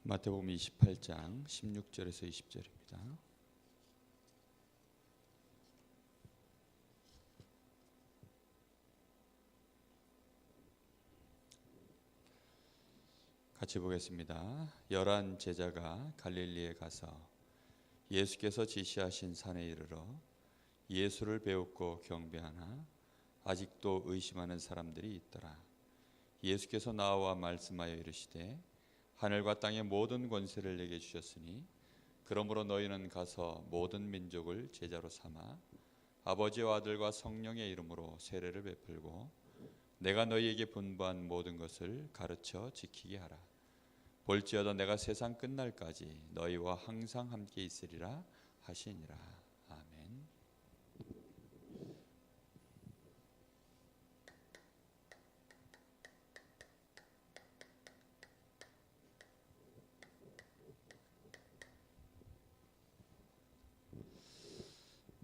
마태복음 28장 16절에서 20절입니다. 같이 보겠습니다. 11 제자가 갈릴리에 가서 예수께서 지시하신 산에 이르러 예수를 배웠고 경배하나 아직도 의심하는 사람들이 있더라. 예수께서 나와 말씀하여 이르시되 하늘과 땅의 모든 권세를 내게 주셨으니 그러므로 너희는 가서 모든 민족을 제자로 삼아 아버지와 아들과 성령의 이름으로 세례를 베풀고 내가 너희에게 분부한 모든 것을 가르쳐 지키게 하라. 볼지어다 내가 세상 끝날까지 너희와 항상 함께 있으리라 하시니라. 아멘.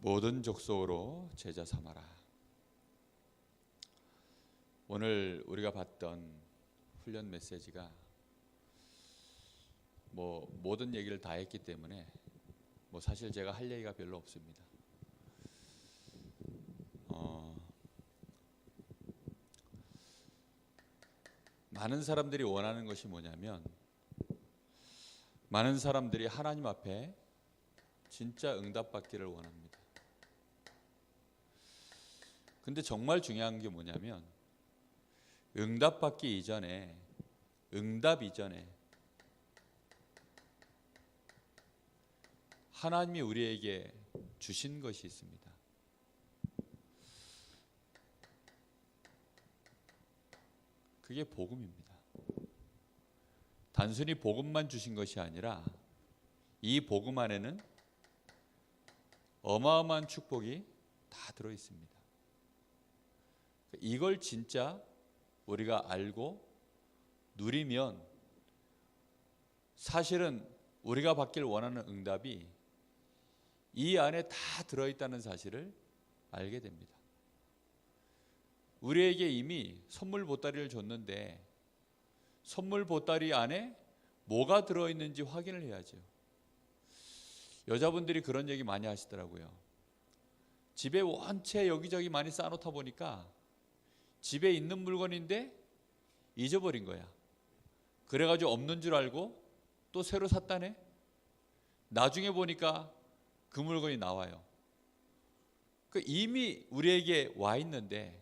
모든 족속으로 제자 삼아라. 오늘 우리가 봤던 훈련 메시지가 모든 얘기를 다 했기 때문에 사실 제가 할 얘기가 별로 없습니다. 많은 사람들이 원하는 것이 뭐냐면 많은 사람들이 하나님 앞에 진짜 응답받기를 원합니다. 근데 정말 중요한 게 뭐냐면 응답받기 이전에 응답 이전에 하나님이 우리에게 주신 것이 있습니다. 그게 복음입니다. 단순히 복음만 주신 것이 아니라 이 복음 안에는 어마어마한 축복이 다 들어 있습니다. 이걸 진짜 우리가 알고 누리면 사실은 우리가 받길 원하는 응답이 이 안에 다 들어있다는 사실을 알게 됩니다. 우리에게 이미 선물 보따리를 줬는데 선물 보따리 안에 뭐가 들어있는지 확인을 해야죠. 여자분들이 그런 얘기 많이 하시더라고요. 집에 원체 여기저기 많이 쌓아놓다 보니까 집에 있는 물건인데 잊어버린 거야. 그래가지고 없는 줄 알고 또 새로 샀다네. 나중에 보니까 그 물건이 나와요. 이미 우리에게 와 있는데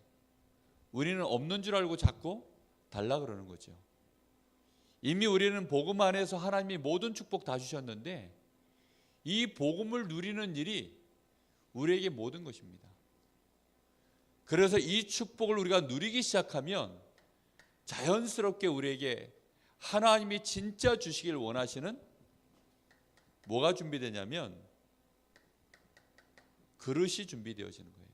우리는 없는 줄 알고 자꾸 달라 그러는 거죠. 이미 우리는 복음 안에서 하나님이 모든 축복 다 주셨는데 이 복음을 누리는 일이 우리에게 모든 것입니다. 그래서 이 축복을 우리가 누리기 시작하면 자연스럽게 우리에게 하나님이 진짜 주시길 원하시는 뭐가 준비되냐면 그릇이 준비되어지는 거예요.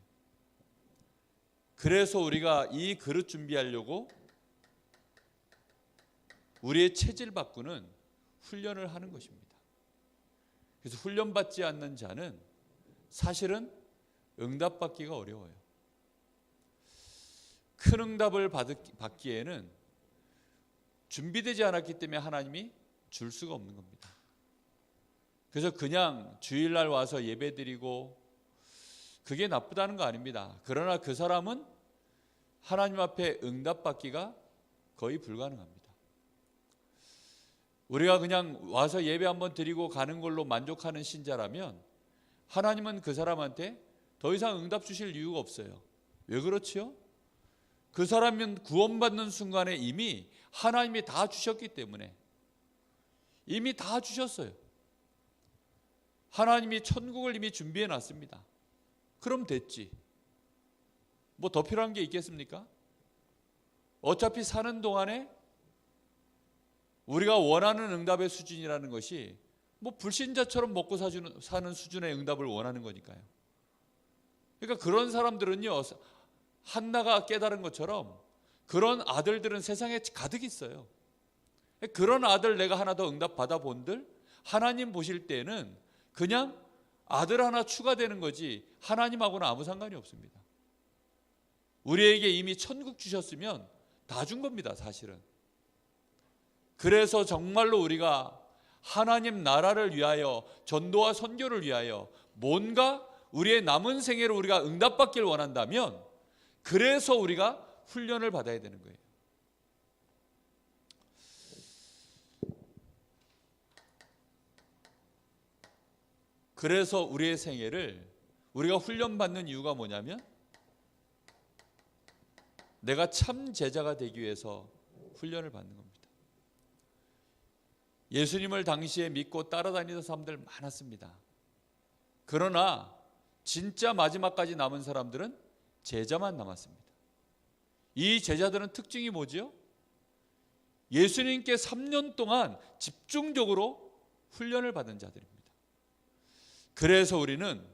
그래서 우리가 이 그릇 준비하려고 우리의 체질 바꾸는 훈련을 하는 것입니다. 그래서 훈련받지 않는 자는 사실은 응답받기가 어려워요. 큰 응답을 받기에는 준비되지 않았기 때문에 하나님이 줄 수가 없는 겁니다. 그래서 그냥 주일날 와서 예배드리고 그게 나쁘다는 거 아닙니다. 그러나 그 사람은 하나님 앞에 응답받기가 거의 불가능합니다. 우리가 그냥 와서 예배 한번 드리고 가는 걸로 만족하는 신자라면 하나님은 그 사람한테 더 이상 응답 주실 이유가 없어요. 왜 그렇지요? 그 사람은 구원받는 순간에 이미 하나님이 다 주셨기 때문에 이미 다 주셨어요. 하나님이 천국을 이미 준비해 놨습니다. 그럼 됐지. 더 필요한 게 있겠습니까? 어차피 사는 동안에 우리가 원하는 응답의 수준이라는 것이 불신자처럼 먹고 사는 수준의 응답을 원하는 거니까요. 그러니까 그런 사람들은요, 한나가 깨달은 것처럼 그런 아들들은 세상에 가득 있어요. 그런 아들 내가 하나 더 응답 받아본들 하나님 보실 때는 그냥 아들 하나 추가되는 거지 하나님하고는 아무 상관이 없습니다. 우리에게 이미 천국 주셨으면 다 준 겁니다. 사실은 그래서 정말로 우리가 하나님 나라를 위하여, 전도와 선교를 위하여 뭔가 우리의 남은 생애를 우리가 응답받길 원한다면, 그래서 우리가 훈련을 받아야 되는 거예요. 그래서 우리의 생애를 우리가 훈련받는 이유가 뭐냐면, 내가 참 제자가 되기 위해서 훈련을 받는 겁니다. 예수님을 당시에 믿고 따라다니던 사람들 많았습니다. 그러나 진짜 마지막까지 남은 사람들은 제자만 남았습니다. 이 제자들은 특징이 뭐지요? 예수님께 3년 동안 집중적으로 훈련을 받은 자들입니다. 그래서 우리는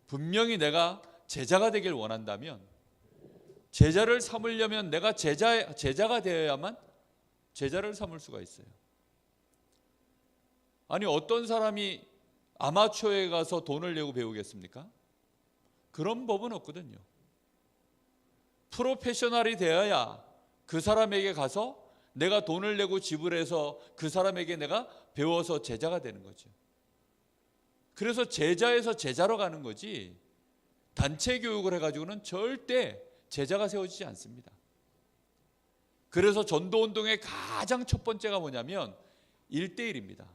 분명히 내가 제자가 되길 원한다면, 제자를 삼으려면 내가 제자가 되어야만 제자를 삼을 수가 있어요. 아니, 어떤 사람이 아마추어에 가서 돈을 내고 배우겠습니까? 그런 법은 없거든요. 프로페셔널이 되어야 그 사람에게 가서 내가 돈을 내고 지불해서 그 사람에게 내가 배워서 제자가 되는 거죠. 그래서 제자에서 제자로 가는 거지, 단체 교육을 해가지고는 절대 제자가 세워지지 않습니다. 그래서 전도운동의 가장 첫 번째가 뭐냐면 1대1입니다.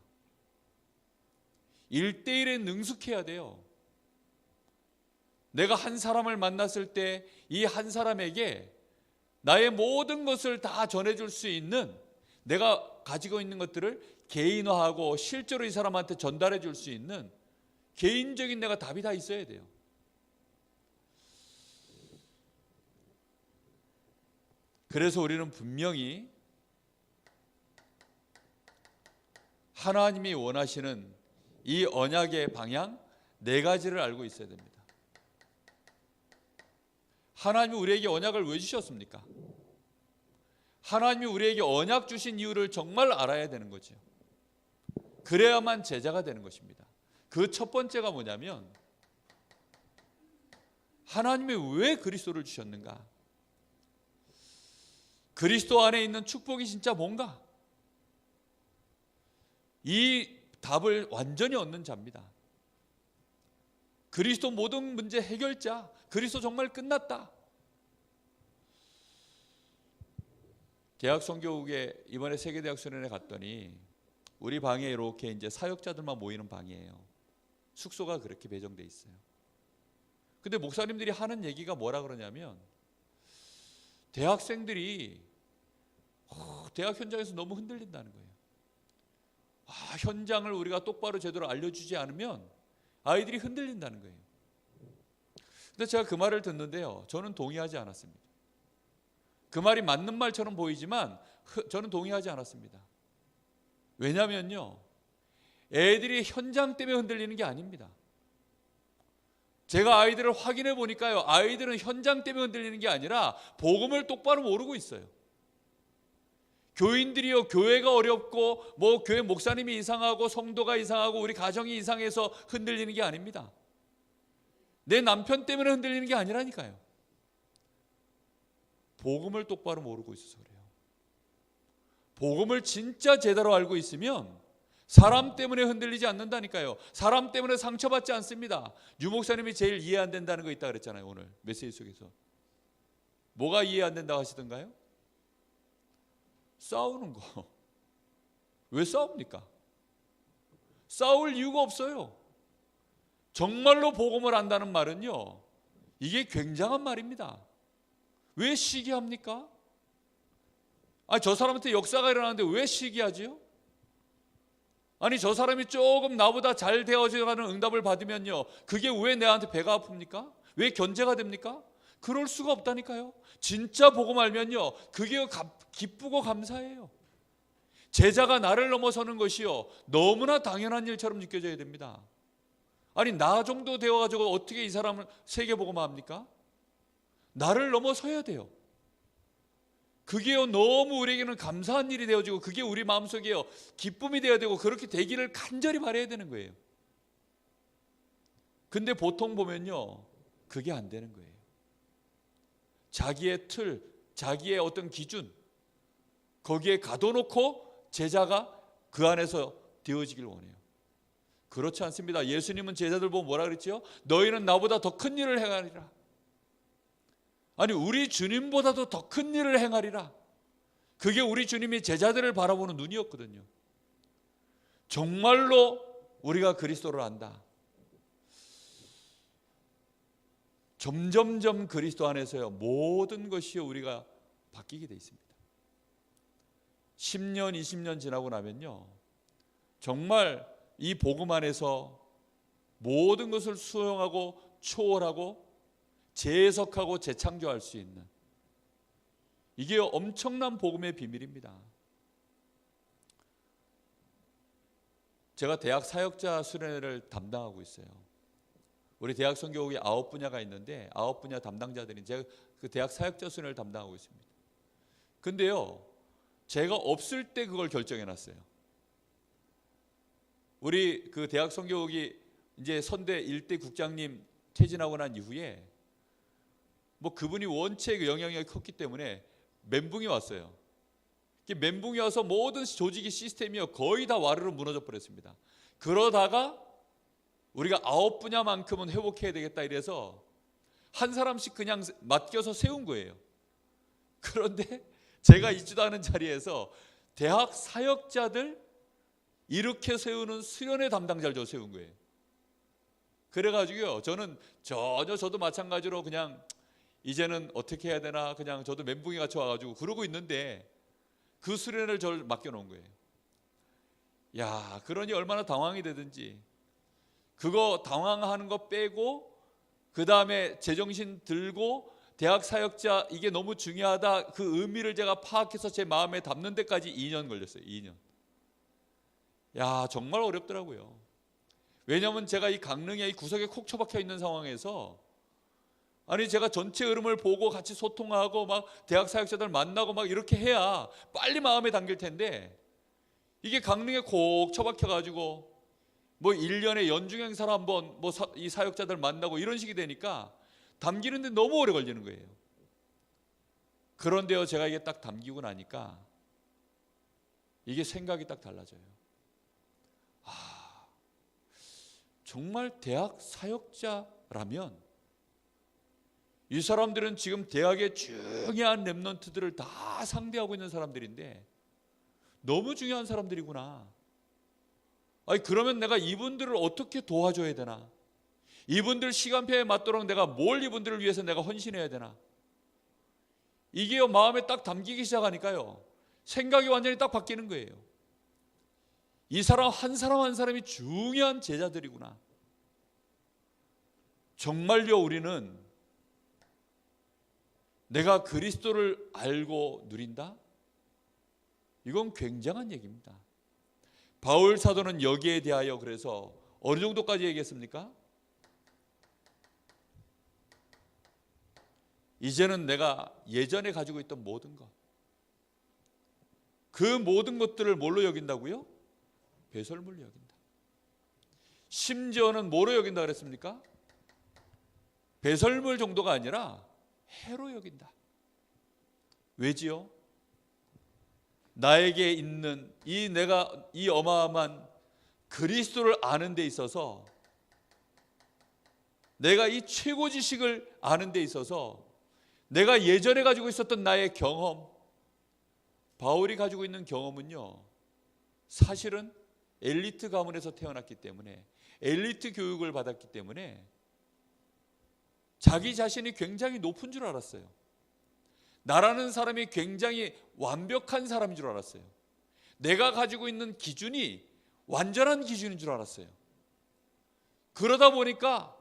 1대1에 능숙해야 돼요. 내가 한 사람을 만났을 때 이 한 사람에게 나의 모든 것을 다 전해줄 수 있는, 내가 가지고 있는 것들을 개인화하고 실제로 이 사람한테 전달해 줄 수 있는 개인적인 내가 답이 다 있어야 돼요. 그래서 우리는 분명히 하나님이 원하시는 이 언약의 방향 4가지를 알고 있어야 됩니다. 하나님이 우리에게 언약을 왜 주셨습니까? 하나님이 우리에게 언약 주신 이유를 정말 알아야 되는 거죠. 그래야만 제자가 되는 것입니다. 그 첫 번째가 뭐냐면, 하나님이 왜 그리스도를 주셨는가? 그리스도 안에 있는 축복이 진짜 뭔가? 이 답을 완전히 얻는 자입니다. 그리스도 모든 문제 해결자, 그리스도 정말 끝났다. 대학 선교국에 이번에 세계대학 수련회 갔더니 우리 방에 이렇게 이제 사역자들만 모이는 방이에요. 숙소가 그렇게 배정돼 있어요. 근데 목사님들이 하는 얘기가 뭐라 그러냐면, 대학생들이 대학 현장에서 너무 흔들린다는 거예요. 현장을 우리가 똑바로 제대로 알려주지 않으면 아이들이 흔들린다는 거예요. 근데 제가 그 말을 듣는데요, 저는 동의하지 않았습니다. 그 말이 맞는 말처럼 보이지만 저는 동의하지 않았습니다. 왜냐면요, 애들이 현장 때문에 흔들리는 게 아닙니다. 제가 아이들을 확인해 보니까요, 아이들은 현장 때문에 흔들리는 게 아니라 복음을 똑바로 모르고 있어요. 교인들이요, 교회가 어렵고 뭐 교회 목사님이 이상하고 성도가 이상하고 우리 가정이 이상해서 흔들리는 게 아닙니다. 내 남편 때문에 흔들리는 게 아니라니까요. 복음을 똑바로 모르고 있어서 그래요. 복음을 진짜 제대로 알고 있으면 사람 때문에 흔들리지 않는다니까요. 사람 때문에 상처받지 않습니다. 유 목사님이 제일 이해 안 된다는 거 있다 그랬잖아요, 오늘 메시지 속에서. 뭐가 이해 안 된다고 하시던가요? 싸우는 거. 왜 싸웁니까? 싸울 이유가 없어요. 정말로 복음을 안다는 말은요, 이게 굉장한 말입니다. 왜 시기합니까? 저 사람한테 역사가 일어나는데 왜 시기하지요? 아니, 저 사람이 조금 나보다 잘 되어져가는 응답을 받으면요, 그게 왜 내한테 배가 아픕니까? 왜 견제가 됩니까? 그럴 수가 없다니까요. 진짜 복음 알면요, 그게 기쁘고 감사해요. 제자가 나를 넘어서는 것이요, 너무나 당연한 일처럼 느껴져야 됩니다. 아니, 나 정도 되어가지고 어떻게 이 사람을 세계복음화합니까? 나를 넘어서야 돼요. 그게요, 너무 우리에게는 감사한 일이 되어지고 그게 우리 마음속에요, 기쁨이 되어야 되고 그렇게 되기를 간절히 바라야 되는 거예요. 근데 보통 보면요, 그게 안 되는 거예요. 자기의 틀, 자기의 어떤 기준, 거기에 가둬놓고 제자가 그 안에서 되어지길 원해요. 그렇지 않습니다. 예수님은 제자들 보고 뭐라 그랬죠? 너희는 나보다 더 큰 일을 행하리라. 아니, 우리 주님보다도 더 큰 일을 행하리라. 그게 우리 주님이 제자들을 바라보는 눈이었거든요. 정말로 우리가 그리스도를 안다. 점점점 그리스도 안에서요, 모든 것이 우리가 바뀌게 돼 있습니다. 10년, 20년 지나고 나면요, 정말 이 복음 안에서 모든 것을 수용하고 초월하고 재해석하고 재창조할 수 있는, 이게 엄청난 복음의 비밀입니다. 제가 대학 사역자 수련회를 담당하고 있어요. 우리 대학 선교국에 9분야가 있는데 9분야 담당자들이 제가 그 대학 사역자 수련회를 담당하고 있습니다. 근데요, 제가 없을 때 그걸 결정해 놨어요. 우리 그 대학 선교국이 이제 선대 일대 국장님 퇴진하고 난 이후에 뭐 그분이 원체 그 영향력이 컸기 때문에 멘붕이 왔어요. 멘붕이 와서 모든 조직이 시스템이요 거의 다 와르르 무너져 버렸습니다. 그러다가 우리가 9분야만큼은 회복해야 되겠다 이래서 한 사람씩 그냥 맡겨서 세운 거예요. 그런데 제가 있지도 않은 자리에서 대학 사역자들 이렇게 세우는 수련회 담당자를 세운 거예요. 그래가지고요, 저는 저도 마찬가지로 그냥 이제는 어떻게 해야 되나 그냥 저도 멘붕이 같이 와가지고 그러고 있는데 그 수련회를 저를 맡겨놓은 거예요. 야, 그러니 얼마나 당황이 되든지 그거 당황하는 거 빼고 그 다음에 제정신 들고 대학 사역자 이게 너무 중요하다 그 의미를 제가 파악해서 제 마음에 담는 데까지 2년 걸렸어요. 2년. 야, 정말 어렵더라고요. 왜냐하면 제가 이 강릉에 이 구석에 콕 처박혀 있는 상황에서 아니 제가 전체 흐름을 보고 같이 소통하고 막 대학 사역자들 만나고 막 이렇게 해야 빨리 마음에 담길 텐데 이게 강릉에 콕 처박혀 가지고 뭐 1년에 연중 행사를 한번 뭐 이 사역자들 만나고 이런 식이 되니까 담기는데 너무 오래 걸리는 거예요. 그런데요, 제가 이게 딱 담기고 나니까 이게 생각이 딱 달라져요. 정말 대학 사역자라면 이 사람들은 지금 대학의 중요한 랩런트들을 다 상대하고 있는 사람들인데 너무 중요한 사람들이구나. 아니, 그러면 내가 이분들을 어떻게 도와줘야 되나? 이분들 시간표에 맞도록 내가 뭘 이분들을 위해서 내가 헌신해야 되나? 이게요, 마음에 딱 담기기 시작하니까요, 생각이 완전히 딱 바뀌는 거예요. 이 사람 한 사람이 중요한 제자들이구나. 정말요, 우리는 내가 그리스도를 알고 누린다? 이건 굉장한 얘기입니다. 바울 사도는 여기에 대하여 그래서 어느 정도까지 얘기했습니까? 이제는 내가 예전에 가지고 있던 모든 것, 그 모든 것들을 뭘로 여긴다고요? 배설물로 여긴다. 심지어는 뭐로 여긴다 그랬습니까? 배설물 정도가 아니라 해로 여긴다. 왜지요? 나에게 있는 내가 이 어마어마한 그리스도를 아는 데 있어서, 내가 이 최고 지식을 아는 데 있어서 내가 예전에 가지고 있었던 나의 경험, 바울이 가지고 있는 경험은요, 사실은 엘리트 가문에서 태어났기 때문에, 엘리트 교육을 받았기 때문에 자기 자신이 굉장히 높은 줄 알았어요. 나라는 사람이 굉장히 완벽한 사람인 줄 알았어요. 내가 가지고 있는 기준이 완전한 기준인 줄 알았어요. 그러다 보니까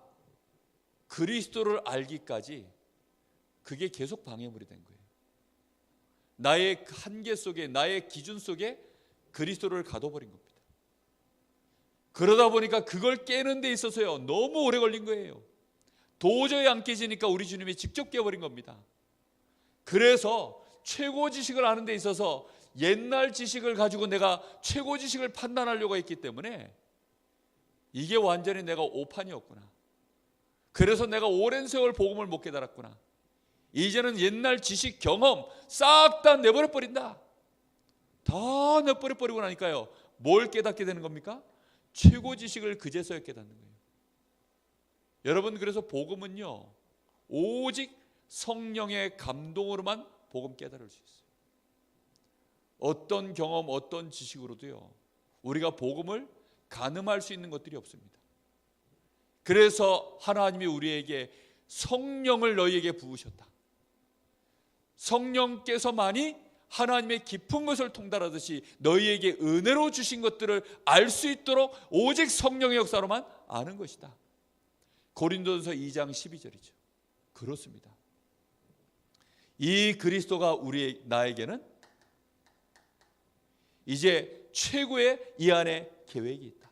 그리스도를 알기까지 그게 계속 방해물이 된 거예요. 나의 한계 속에, 나의 기준 속에 그리스도를 가둬버린 겁니다. 그러다 보니까 그걸 깨는 데 있어서요, 너무 오래 걸린 거예요. 도저히 안 깨지니까 우리 주님이 직접 깨버린 겁니다. 그래서 최고 지식을 아는 데 있어서 옛날 지식을 가지고 내가 최고 지식을 판단하려고 했기 때문에 이게 완전히 내가 오판이었구나. 그래서 내가 오랜 세월 복음을 못 깨달았구나. 이제는 옛날 지식, 경험 싹 다 내버려 버린다. 다 내버려버리고 나니까요, 뭘 깨닫게 되는 겁니까? 최고 지식을 그제서야 깨닫는 거예요. 여러분, 그래서 복음은요, 오직 성령의 감동으로만 복음 깨달을 수 있어요. 어떤 경험, 어떤 지식으로도요, 우리가 복음을 가늠할 수 있는 것들이 없습니다. 그래서 하나님이 우리에게 성령을 너희에게 부으셨다. 성령께서만이 하나님의 깊은 것을 통달하듯이 너희에게 은혜로 주신 것들을 알 수 있도록 오직 성령의 역사로만 아는 것이다. 고린도전서 2장 12절이죠. 그렇습니다. 이 그리스도가 나에게는 이제 최고의 이 안에 계획이 있다.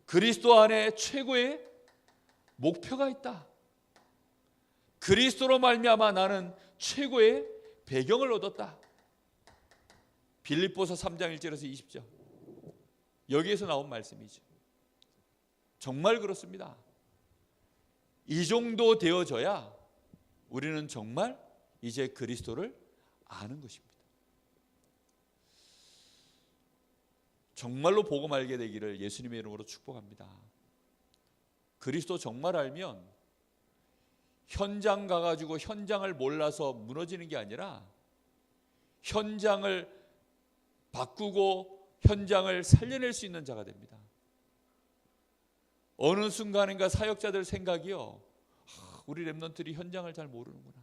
그리스도 안에 최고의 목표가 있다. 그리스도로 말미암아 나는 최고의 배경을 얻었다. 빌립보서 3장 1절에서 20절, 여기에서 나온 말씀이죠. 정말 그렇습니다. 이 정도 되어져야 우리는 정말 이제 그리스도를 아는 것입니다. 정말로 복음 알게 되기를 예수님의 이름으로 축복합니다. 그리스도 정말 알면 현장 가가지고 현장을 몰라서 무너지는 게 아니라 현장을 바꾸고 현장을 살려낼 수 있는 자가 됩니다. 어느 순간인가 사역자들 생각이요, 우리 렘넌트들이 현장을 잘 모르는구나.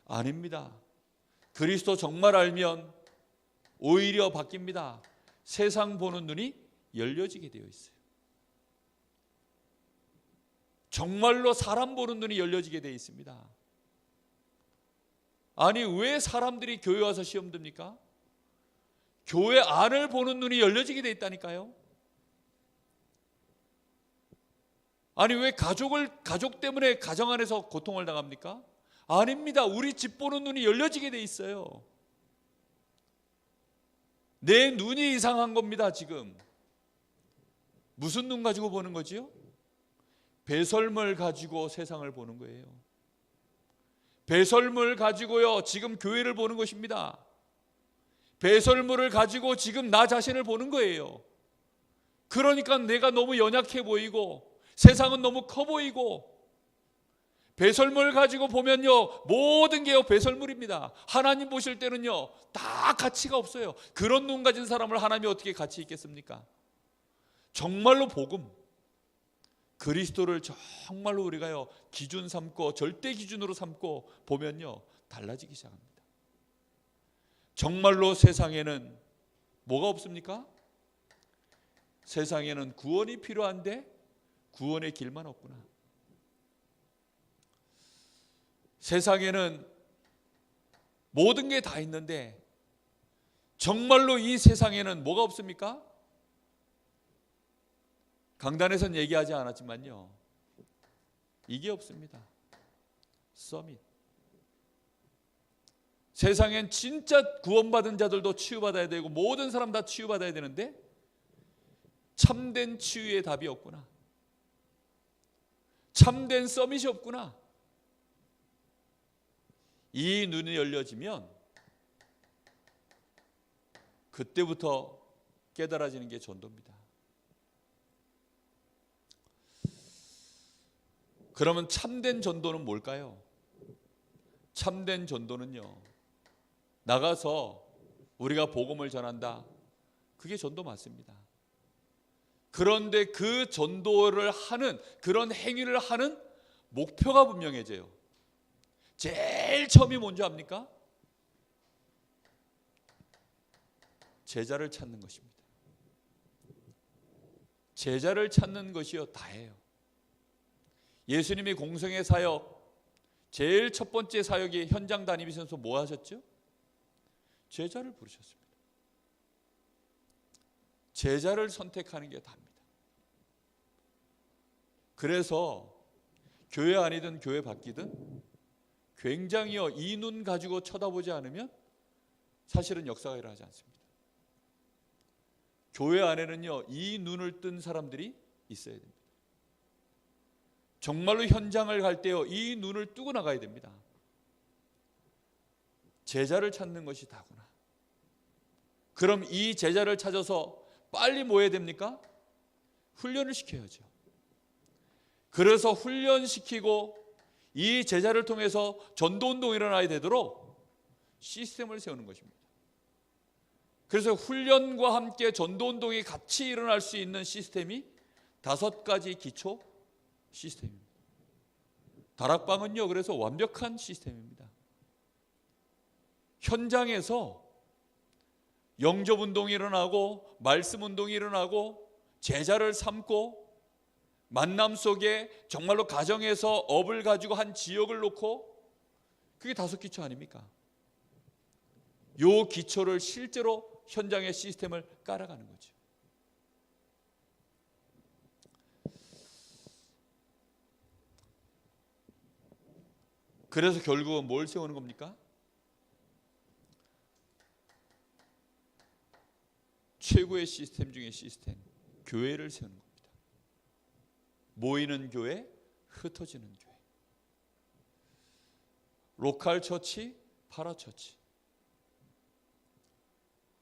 아닙니다. 그리스도 정말 알면 오히려 바뀝니다. 세상 보는 눈이 열려지게 되어 있어요. 정말로 사람 보는 눈이 열려지게 되어 있습니다. 아니, 왜 사람들이 교회 와서 시험 듭니까? 교회 안을 보는 눈이 열려지게 되어 있다니까요. 아니, 왜 가족 때문에 가정 안에서 고통을 당합니까? 아닙니다. 우리 집 보는 눈이 열려지게 되어 있어요. 내 눈이 이상한 겁니다. 지금 무슨 눈 가지고 보는 거지요? 배설물 가지고 세상을 보는 거예요. 배설물 가지고요, 지금 교회를 보는 것입니다. 배설물을 가지고 지금 나 자신을 보는 거예요. 그러니까 내가 너무 연약해 보이고 세상은 너무 커 보이고, 배설물 가지고 보면요, 모든 게요 배설물입니다. 하나님 보실 때는요 다 가치가 없어요. 그런 눈 가진 사람을 하나님이 어떻게 가치 있겠습니까? 정말로 복음, 그리스도를 정말로 우리가요 기준 삼고 절대 기준으로 삼고 보면요 달라지기 시작합니다. 정말로 세상에는 뭐가 없습니까? 세상에는 구원이 필요한데 구원의 길만 없구나. 세상에는 모든 게 다 있는데 정말로 이 세상에는 뭐가 없습니까? 강단에선 얘기하지 않았지만요, 이게 없습니다. 서밋. 세상엔 진짜 구원받은 자들도 치유받아야 되고 모든 사람 다 치유받아야 되는데 참된 치유의 답이 없구나. 참된 서밋이 없구나. 이 눈이 열려지면 그때부터 깨달아지는 게 전도입니다. 그러면 참된 전도는 뭘까요? 참된 전도는요, 나가서 우리가 복음을 전한다. 그게 전도 맞습니다. 그런데 그 전도를 하는, 그런 행위를 하는 목표가 분명해져요. 제일 처음이 뭔지 압니까? 제자를 찾는 것입니다. 제자를 찾는 것이요 다예요. 예수님이 공생의 사역, 제일 첫 번째 사역이 현장 다니면서 뭐 하셨죠? 제자를 부르셨습니다. 제자를 선택하는 게 답니다. 그래서 교회 안이든 교회 밖이든 굉장히요 이 눈 가지고 쳐다보지 않으면 사실은 역사가 일어나지 않습니다. 교회 안에는요 이 눈을 뜬 사람들이 있어야 됩니다. 정말로 현장을 갈 때요 이 눈을 뜨고 나가야 됩니다. 제자를 찾는 것이 다구나. 그럼 이 제자를 찾아서 빨리 뭐 해야 됩니까? 훈련을 시켜야죠. 그래서 훈련시키고 이 제자를 통해서 전도운동이 일어나야 되도록 시스템을 세우는 것입니다. 그래서 훈련과 함께 전도운동이 같이 일어날 수 있는 시스템이 5가지 기초 시스템입니다. 다락방은요, 그래서 완벽한 시스템입니다. 현장에서 영접운동이 일어나고 말씀운동이 일어나고 제자를 삼고 만남 속에 정말로 가정에서 업을 가지고 한 지역을 놓고, 그게 5기초 아닙니까? 요 기초를 실제로 현장의 시스템을 깔아가는 거죠. 그래서 결국은 뭘 세우는 겁니까? 최고의 시스템 중의 시스템, 교회를 세우는 겁니다. 모이는 교회, 흩어지는 교회. 로컬 처치, 파라 처치.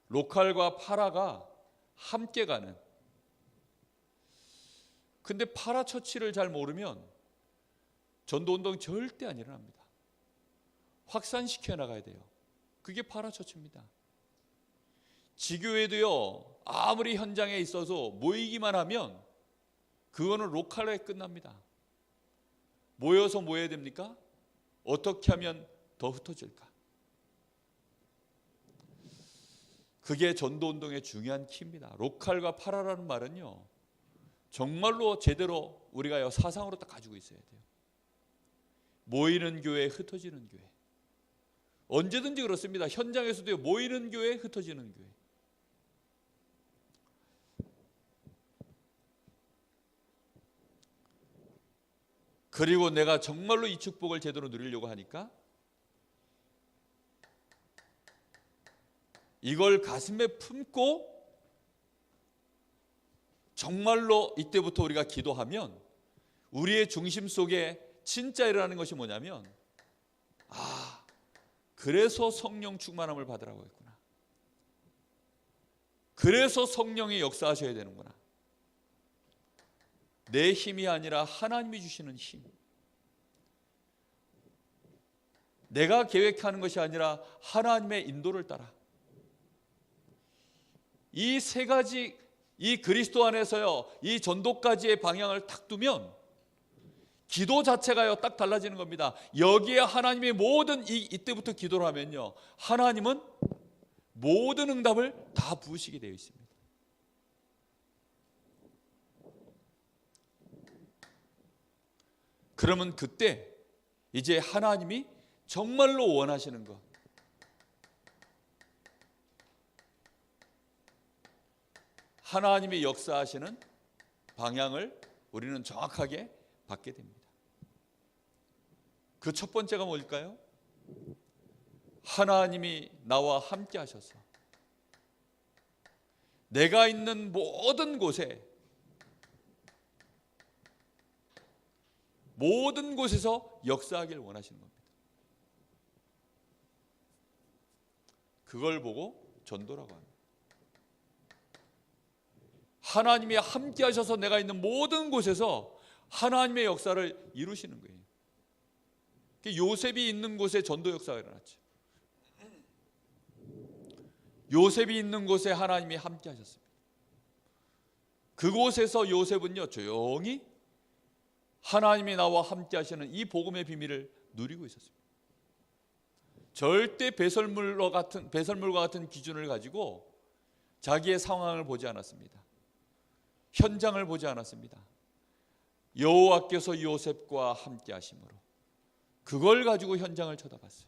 로컬과 파라가 함께 가는. 근데 파라 처치를 잘 모르면 전도운동이 절대 안 일어납니다. 확산시켜 나가야 돼요. 그게 파라 처치입니다. 지교회도요, 아무리 현장에 있어서 모이기만 하면 그거는 로컬에 끝납니다. 모여서 뭐 해야 됩니까? 어떻게 하면 더 흩어질까? 그게 전도운동의 중요한 키입니다. 로컬과 파라라는 말은요, 정말로 제대로 우리가 사상으로 딱 가지고 있어야 돼요. 모이는 교회, 흩어지는 교회. 언제든지 그렇습니다. 현장에서도 모이는 교회, 흩어지는 교회. 그리고 내가 정말로 이 축복을 제대로 누리려고 하니까 이걸 가슴에 품고 정말로 이때부터 우리가 기도하면 우리의 중심 속에 진짜 일어나는 것이 뭐냐면, 그래서 성령 충만함을 받으라고 했구나. 그래서 성령이 역사하셔야 되는구나. 내 힘이 아니라 하나님이 주시는 힘. 내가 계획하는 것이 아니라 하나님의 인도를 따라. 이 3가지, 이 그리스도 안에서요, 이 전도까지의 방향을 탁 두면 기도 자체가요 딱 달라지는 겁니다. 여기에 하나님의 모든 이때부터 기도를 하면요, 하나님은 모든 응답을 다 부으시게 되어 있습니다. 그러면 그때 이제 하나님이 정말로 원하시는 것, 하나님이 역사하시는 방향을 우리는 정확하게 받게 됩니다. 그 첫 번째가 뭘까요? 하나님이 나와 함께 하셔서 내가 있는 모든 곳에, 모든 곳에서 역사하길 원하시는 겁니다. 그걸 보고 전도라고 합니다. 하나님이 함께 하셔서 내가 있는 모든 곳에서 하나님의 역사를 이루시는 거예요. 요셉이 있는 곳에 전도 역사가 일어났죠. 요셉이 있는 곳에 하나님이 함께 하셨습니다. 그곳에서 요셉은요, 조용히 하나님이 나와 함께 하시는 이 복음의 비밀을 누리고 있었습니다. 절대 배설물과 같은 기준을 가지고 자기의 상황을 보지 않았습니다. 현장을 보지 않았습니다. 여호와께서 요셉과 함께 하심으로 그걸 가지고 현장을 쳐다봤어요.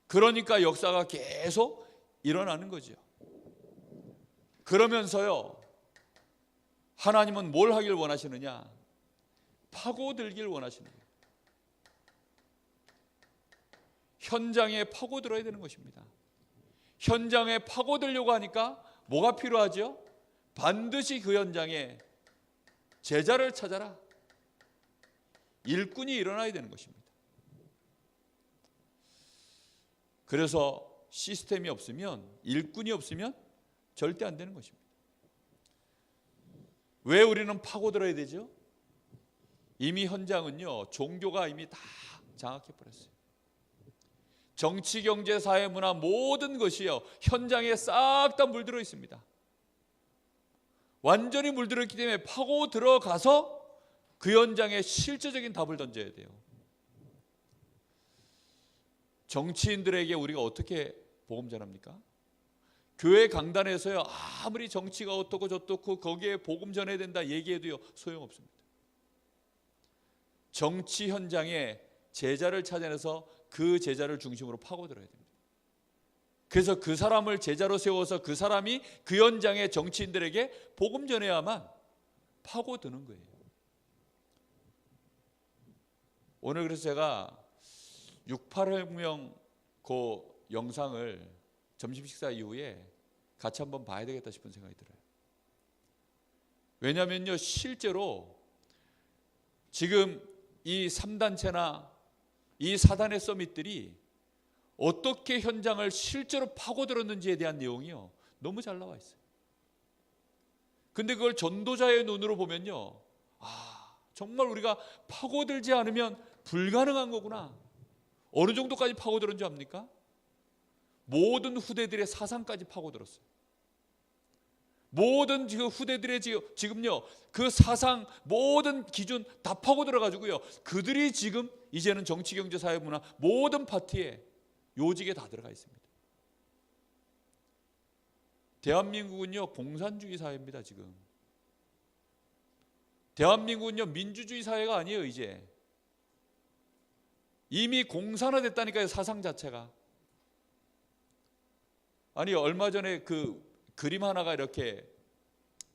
그러니까 역사가 계속 일어나는 거죠. 그러면서요, 하나님은 뭘 하길 원하시느냐? 파고들길 원하시는 거예요. 현장에 파고들어야 되는 것입니다. 현장에 파고들려고 하니까 뭐가 필요하죠? 반드시 그 현장에 제자를 찾아라. 일꾼이 일어나야 되는 것입니다. 그래서 시스템이 없으면, 일꾼이 없으면 절대 안 되는 것입니다. 왜 우리는 파고들어야 되죠? 이미 현장은요, 종교가 이미 다 장악해 버렸어요. 정치, 경제, 사회, 문화 모든 것이요, 현장에 싹 다 물들어 있습니다. 완전히 물들었기 때문에 파고 들어가서 그 현장에 실제적인 답을 던져야 돼요. 정치인들에게 우리가 어떻게 복음 전합니까? 교회 강단에서요, 아무리 정치가 어떻고 저떻고 거기에 복음 전해야 된다 얘기해도요, 소용없습니다. 정치 현장에 제자를 찾아내서 그 제자를 중심으로 파고들어야 됩니다. 그래서 그 사람을 제자로 세워서 그 사람이 그 현장의 정치인들에게 복음 전해야만 파고드는 거예요. 오늘 그래서 제가 6.8혁명 그 영상을 점심 식사 이후에 같이 한번 봐야 되겠다 싶은 생각이 들어요. 왜냐하면요, 실제로 지금 이 3단체나 이 4단의 서밋들이 어떻게 현장을 실제로 파고들었는지에 대한 내용이요, 너무 잘 나와 있어요. 근데 그걸 전도자의 눈으로 보면요, 정말 우리가 파고들지 않으면 불가능한 거구나. 어느 정도까지 파고들었는지 압니까? 모든 후대들의 사상까지 파고들었어요. 모든 후대들의 지금요, 그 사상 모든 기준 다 파고들어 가지고요, 그들이 지금 이제는 정치, 경제, 사회, 문화 모든 파트에 요직에 다 들어가 있습니다. 대한민국은요, 공산주의 사회입니다. 지금 대한민국은요, 민주주의 사회가 아니에요. 이제 이미 공산화됐다니까요, 사상 자체가. 아니, 얼마 전에 그 그림 하나가 이렇게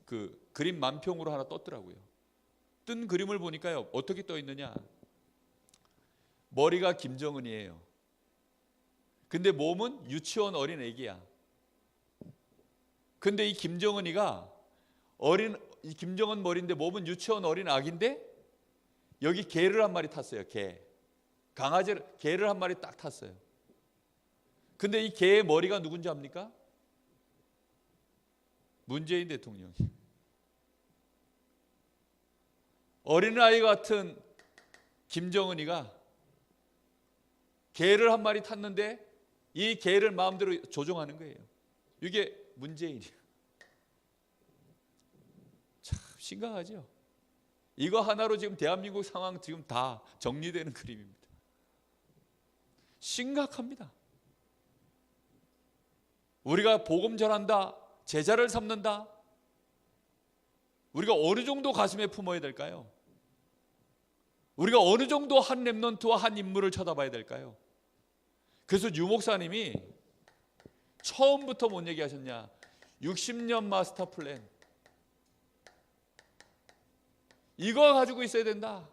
그 그림 만평으로 하나 떴더라고요. 뜬 그림을 보니까요, 어떻게 떠 있느냐, 머리가 김정은이에요. 근데 몸은 유치원 어린 애기야. 근데 이 김정은이가 이 김정은 머리인데 몸은 유치원 어린 아기인데 여기 개를 한 마리 탔어요. 개를 한 마리 딱 탔어요. 근데 이 개의 머리가 누군지 압니까? 문재인 대통령이. 어린아이 같은 김정은이가 개를 한 마리 탔는데 이 개를 마음대로 조종하는 거예요. 이게 문재인이에요. 참 심각하죠. 이거 하나로 지금 대한민국 상황 지금 다 정리되는 그림입니다. 심각합니다. 우리가 복음 전한다, 제자를 삼는다, 우리가 어느 정도 가슴에 품어야 될까요? 우리가 어느 정도 한 렘넌트와 한 인물을 쳐다봐야 될까요? 그래서 유 목사님이 처음부터 뭔 얘기하셨냐, 60년 마스터 플랜, 이거 가지고 있어야 된다.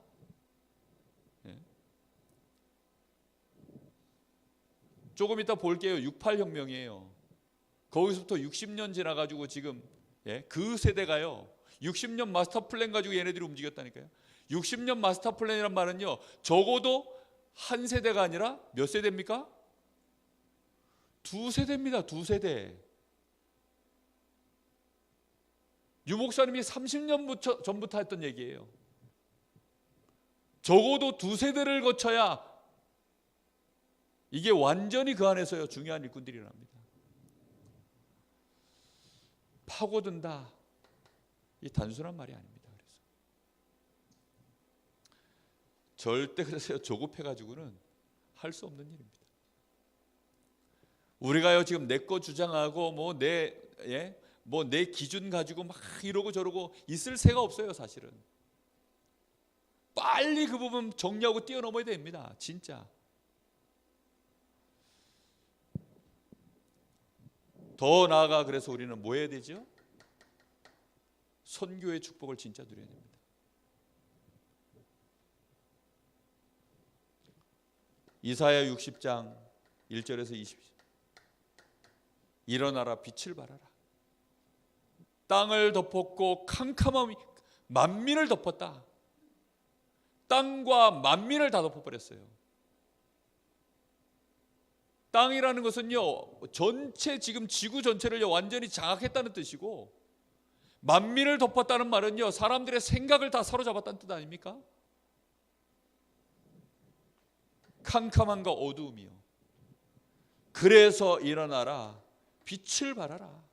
조금 이따 볼게요. 6.8혁명이에요. 거기서부터 60년 지나가지고 지금 그 세대가요, 60년 마스터 플랜 가지고 얘네들이 움직였다니까요. 60년 마스터 플랜이란 말은요, 적어도 한 세대가 아니라 몇 세대입니까? 두 세대입니다. 두 세대. 유 목사님이 30년 전부터 했던 얘기예요. 적어도 두 세대를 거쳐야 이게 완전히 그 안에서요, 중요한 일꾼들이 일어납니다. 파고든다, 이 단순한 말이 아닙니다. 그래서 절대 그래서요, 조급해가지고는 할 수 없는 일입니다. 우리가요, 지금 내 거 주장하고 뭐 내 기준 가지고 막 이러고 저러고 있을 새가 없어요. 사실은 빨리 그 부분 정리하고 뛰어넘어야 됩니다. 진짜. 더 나아가 그래서 우리는 뭐 해야 되죠? 선교의 축복을 진짜 누려야 됩니다. 이사야 60장 1절에서 20절, 일어나라, 빛을 발하라. 땅을 덮었고 캄캄함이 만민을 덮었다. 땅과 만민을 다 덮어버렸어요. 땅이라는 것은요, 전체 지금 지구 전체를 완전히 장악했다는 뜻이고, 만민을 덮었다는 말은요, 사람들의 생각을 다 사로잡았다는 뜻 아닙니까? 캄캄함과 어두움이요. 그래서 일어나라, 빛을 발하라.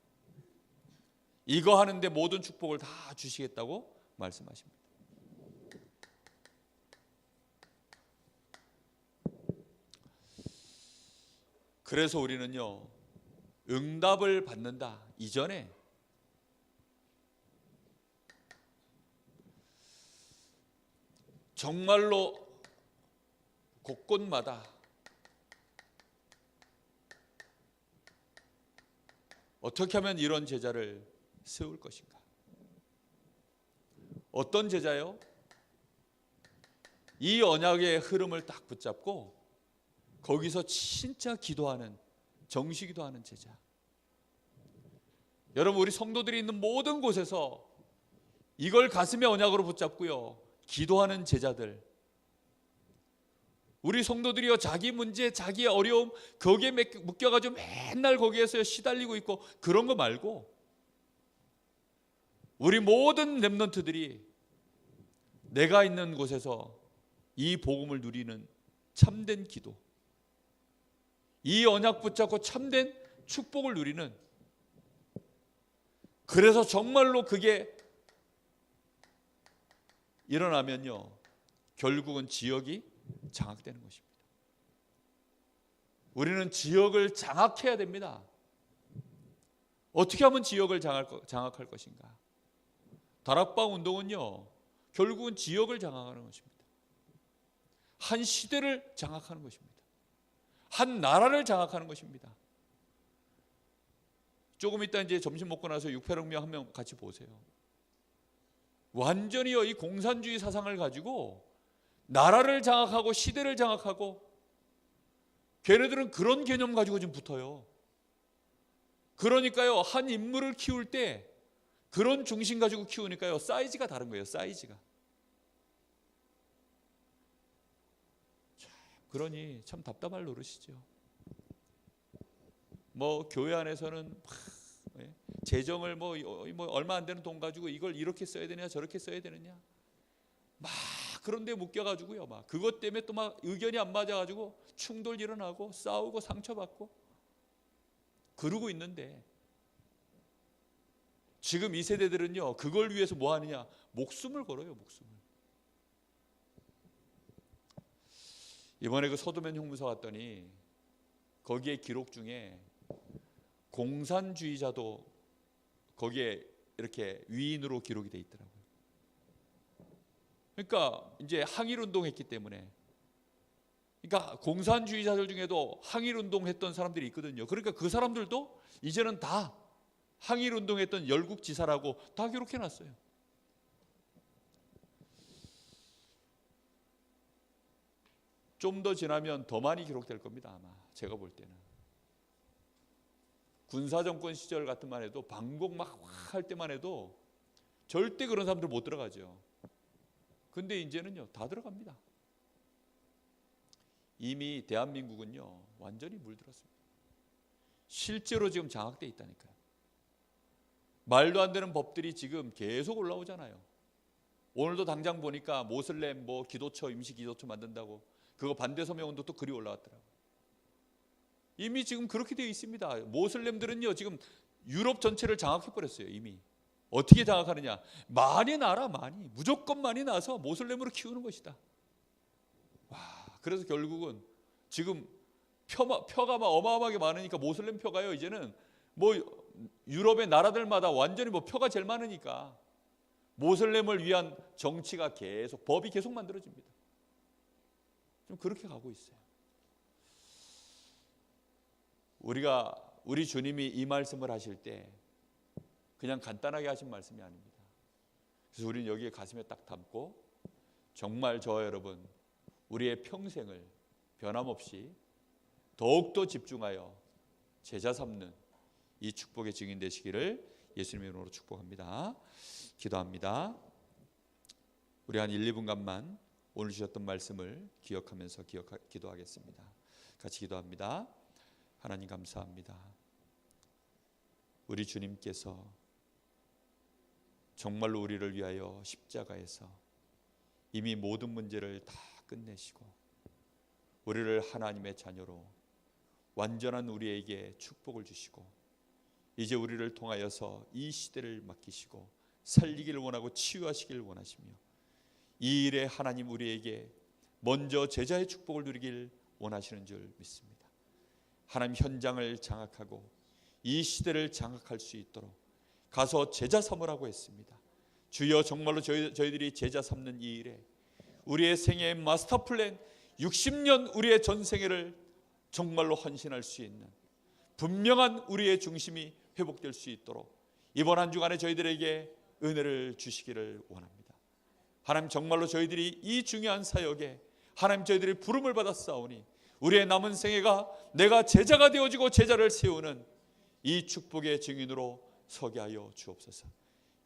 이거 하는데 모든 축복을 다 주시겠다고 말씀하십니다. 그래서 우리는요, 응답을 받는다 이전에 정말로 곳곳마다 어떻게 하면 이런 제자를 세울 것인가? 어떤 제자요? 이 언약의 흐름을 딱 붙잡고 거기서 진짜 기도하는, 정시 기도하는 제자. 여러분, 우리 성도들이 있는 모든 곳에서 이걸 가슴의 언약으로 붙잡고요, 기도하는 제자들. 우리 성도들이요, 자기 문제, 자기의 어려움 거기에 묶여가지고 맨날 거기에서 시달리고 있고 그런 거 말고, 우리 모든 렘넌트들이 내가 있는 곳에서 이 복음을 누리는 참된 기도, 이 언약 붙잡고 참된 축복을 누리는, 그래서 정말로 그게 일어나면요, 결국은 지역이 장악되는 것입니다. 우리는 지역을 장악해야 됩니다. 어떻게 하면 지역을 장악할 것인가? 다락방 운동은요, 결국은 지역을 장악하는 것입니다. 한 시대를 장악하는 것입니다. 한 나라를 장악하는 것입니다. 조금 이따 이제 점심 먹고 나서 육패력명 한 명 같이 보세요. 완전히요, 이 공산주의 사상을 가지고 나라를 장악하고 시대를 장악하고, 걔네들은 그런 개념 가지고 지금 붙어요. 그러니까요, 한 인물을 키울 때 그런 중심 가지고 키우니까요, 사이즈가 다른 거예요. 사이즈가. 그러니 참 답답할 노릇이죠. 뭐 교회 안에서는 재정을 뭐 얼마 안 되는 돈 가지고 이걸 이렇게 써야 되냐 저렇게 써야 되느냐 막 그런 데 묶여가지고요, 막 그것 때문에 또 막 의견이 안 맞아가지고 충돌 일어나고 싸우고 상처받고 그러고 있는데, 지금 이 세대들은요, 그걸 위해서 뭐 하느냐, 목숨을 걸어요. 목숨을. 이번에 그 서도면 형무소 갔더니 거기에 기록 중에 공산주의자도 거기에 이렇게 위인으로 기록이 돼 있더라고요. 그러니까 이제 항일운동 했기 때문에, 그러니까 공산주의자들 중에도 항일운동 했던 사람들이 있거든요. 그러니까 그 사람들도 이제는 다 항일운동 했던 열국 지사라고 다 기록해 놨어요. 좀 더 지나면 더 많이 기록될 겁니다. 아마 제가 볼 때는. 군사정권 시절 같은만 해도 방공 막 할 때만 해도 절대 그런 사람들 못 들어가죠. 근데 이제는요, 다 들어갑니다. 이미 대한민국은요, 완전히 물들었습니다. 실제로 지금 장악돼 있다니까요. 말도 안 되는 법들이 지금 계속 올라오잖아요. 오늘도 당장 보니까 모슬렘 뭐 기도처, 임시 기도처 만든다고 그거 반대 서명운동 또 글이 올라왔더라고요. 이미 지금 그렇게 되어 있습니다. 모슬렘들은요, 지금 유럽 전체를 장악해버렸어요. 이미. 어떻게 장악하느냐, 많이 나라, 많이 무조건 많이 나서 모슬렘으로 키우는 것이다. 와, 그래서 결국은 지금 표가 막 어마어마하게 많으니까, 모슬렘 표가요 이제는 뭐 유럽의 나라들마다 완전히 뭐 표가 제일 많으니까 모슬렘을 위한 정치가 계속, 법이 계속 만들어집니다. 좀 그렇게 가고 있어요. 우리 주님이 이 말씀을 하실 때 그냥 간단하게 하신 말씀이 아닙니다. 그래서 우리는 여기에 가슴에 딱 담고 정말 저와 여러분 우리의 평생을 변함없이 더욱더 집중하여 제자 삼는 이 축복의 증인 되시기를 예수님의 이름으로 축복합니다. 기도합니다. 우리 한 1, 2분간만 오늘 주셨던 말씀을 기억하면서 기도하겠습니다. 같이 기도합니다. 하나님 감사합니다. 우리 주님께서 정말로 우리를 위하여 십자가에서 이미 모든 문제를 다 끝내시고 우리를 하나님의 자녀로 완전한 우리에게 축복을 주시고 이제 우리를 통하여서 이 시대를 맡기시고 살리기를 원하고 치유하시기를 원하시며 이 일에 하나님 우리에게 먼저 제자의 축복을 누리길 원하시는 줄 믿습니다. 하나님 현장을 장악하고 이 시대를 장악할 수 있도록 가서 제자 삼으라고 했습니다. 주여 정말로 저희들이 제자 삼는 이 일에 우리의 생애의 마스터 플랜 60년 우리의 전생애를 정말로 헌신할 수 있는 분명한 우리의 중심이 회복될 수 있도록 이번 한 주간에 저희들에게 은혜를 주시기를 원합니다. 하나님 정말로 저희들이 이 중요한 사역에 하나님 저희들이 부름을 받았사오니 우리의 남은 생애가 내가 제자가 되어지고 제자를 세우는 이 축복의 증인으로 서게 하여 주옵소서.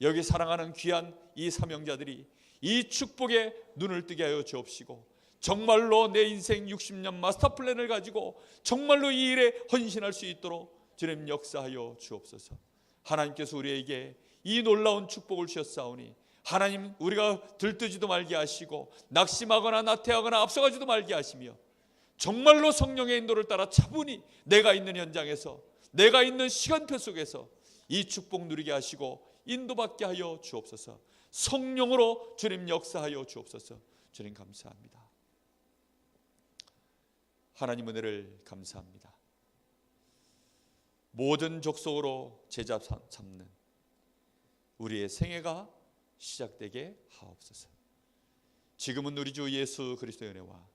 여기 사랑하는 귀한 이 사명자들이 이 축복에 눈을 뜨게 하여 주옵시고 정말로 내 인생 60년 마스터 플랜을 가지고 정말로 이 일에 헌신할 수 있도록 주님 역사하여 주옵소서. 하나님께서 우리에게 이 놀라운 축복을 주셨사오니 하나님 우리가 들뜨지도 말게 하시고 낙심하거나 나태하거나 앞서가지도 말게 하시며 정말로 성령의 인도를 따라 차분히 내가 있는 현장에서 내가 있는 시간표 속에서 이 축복 누리게 하시고 인도받게 하여 주옵소서. 성령으로 주님 역사하여 주옵소서. 주님 감사합니다. 하나님 은혜를 감사합니다. 모든 족속으로 제자 삼는 우리의 생애가 시작되게 하옵소서. 지금은 우리 주 예수 그리스도의 은혜와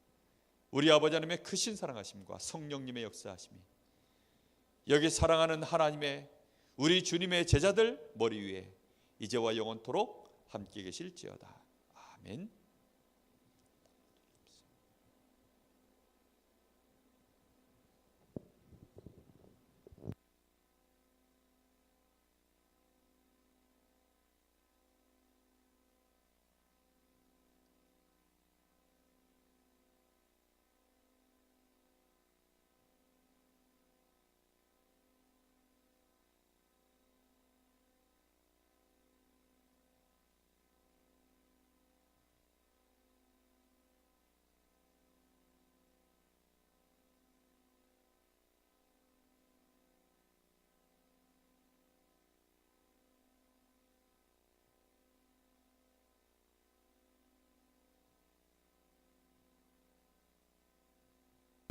우리 아버지 하나님의 크신 사랑하심과 성령님의 역사하심이 여기 사랑하는 하나님의 우리 주님의 제자들 머리 위에 이제와 영원토록 함께 계실지어다. 아멘.